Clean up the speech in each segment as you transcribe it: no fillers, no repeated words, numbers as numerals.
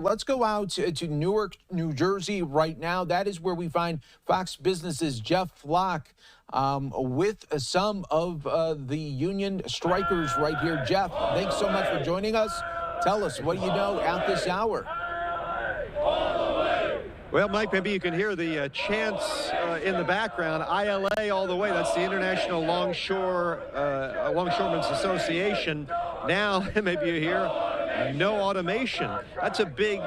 Let's go out to Newark, New Jersey right now. That is where we find Fox Business's Jeff Flock with some of the union strikers right here. Jeff, thanks so much for joining us. Tell us, what do you know at this hour? Well, Mike, maybe you can hear the chants in the background. ILA all the way. That's the International Longshoremen's Association. Now, maybe you hear no automation. That's a big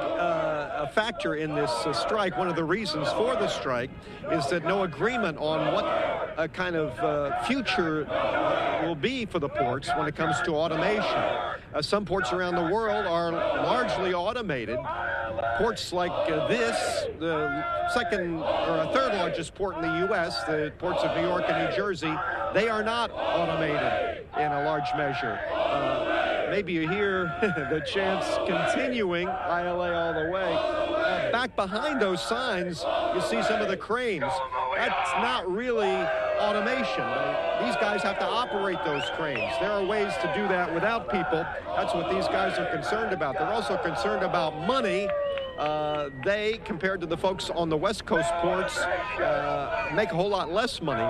factor in this strike. One of the reasons for the strike is that no agreement on what kind of future will be for the ports when it comes to automation. Some ports around the world are largely automated. Ports like this, the second or third largest port in the U.S., the ports of New York and New Jersey, they are not automated in a large measure. Maybe you hear the chants continuing, ILA all the way. Back behind those signs, you see some of the cranes. That's not really automation. These guys have to operate those cranes. There are ways to do that without people. That's what these guys are concerned about. They're also concerned about money. They, compared to the folks on the West Coast ports, make a whole lot less money.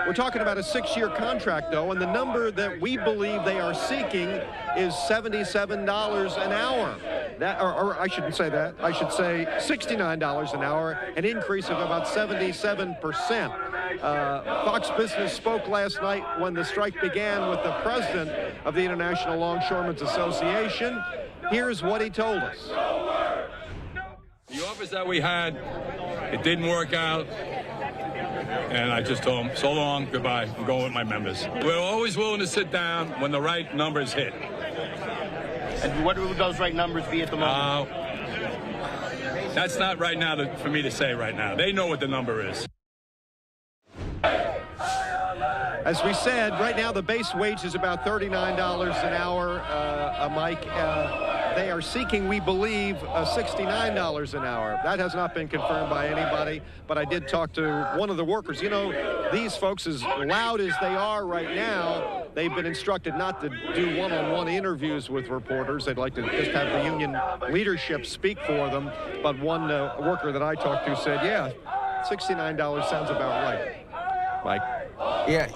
We're talking about a 6-year contract, though, and the number that we believe they are seeking is $77 an hour. That, or I shouldn't say that. I should say $69 an hour, an increase of about 77%. Fox Business spoke last night when the strike began with the president of the International Longshoremen's Association. Here's what he told us. The offers that we had, it didn't work out, and I just told them, so long, goodbye, I'm going with my members. We're always willing to sit down when the right numbers hit. And what would those right numbers be at the moment? That's not right now for me to say right now. They know what the number is. As we said, right now the base wage is about $39 an hour, Mike. They are seeking, we believe, $69 an hour. That has not been confirmed by anybody, but I did talk to one of the workers. You know, these folks, as loud as they are right now, they've been instructed not to do one-on-one interviews with reporters. They'd like to just have the union leadership speak for them. But one worker that I talked to said, yeah, $69 sounds about right. Mike. Yeah,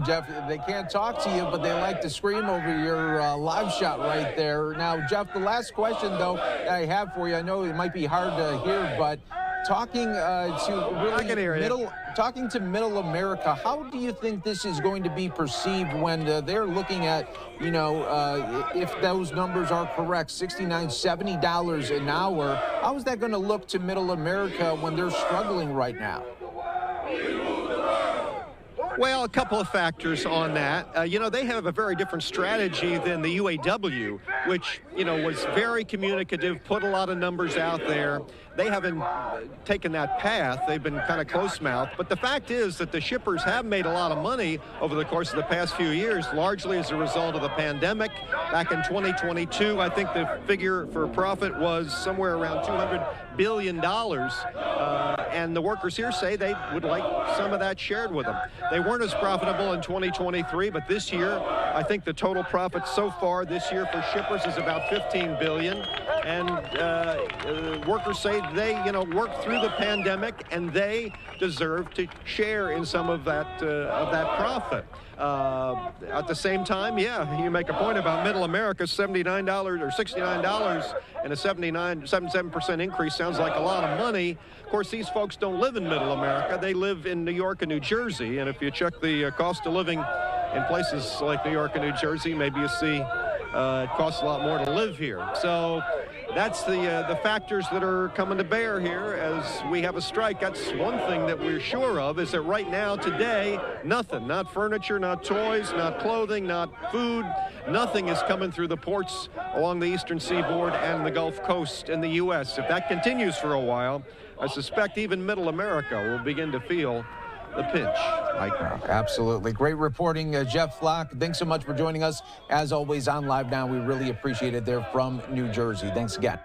Jeff, they can't talk to you, but they like to scream over your live shot right there. Now, Jeff, the last question, though, that I have for you, I know it might be hard to hear, but talking talking to middle America, how do you think this is going to be perceived when they're looking at, you know, if those numbers are correct, $69, $70 an hour, how is that going to look to middle America when they're struggling right now? Well, a couple of factors on that. You know, they have a very different strategy than the UAW, which, you know, was very communicative, put a lot of numbers out there. They haven't taken that path. They've been kind of close-mouthed. But the fact is that the shippers have made a lot of money over the course of the past few years, largely as a result of the pandemic. Back in 2022, I think the figure for profit was somewhere around $200 billion. And the workers here say they would like some of that shared with them. They weren't as profitable in 2023, but this year, I think the total profit so far this year for shippers is about $15 billion. And workers say they, you know, worked through the pandemic, and they deserve to share in some of that profit. At the same time, yeah, you make a point about middle America, $79 or $69 and a 77% increase sounds like a lot of money. Of course, these folks don't live in middle America. They live in New York and New Jersey. And if you check the cost of living in places like New York and New Jersey, maybe you see it costs a lot more to live here. So that's the factors that are coming to bear here as we have a strike. That's one thing that we're sure of, is that right now, today, nothing, not furniture, not toys, not clothing, not food, nothing is coming through the ports along the eastern seaboard and the Gulf Coast in the U.S. If that continues for a while, I suspect even middle America will begin to feel the pinch. Absolutely. Great reporting, Jeff Flock. Thanks so much for joining us, as always, on Live Now. We really appreciate it there from New Jersey. Thanks again.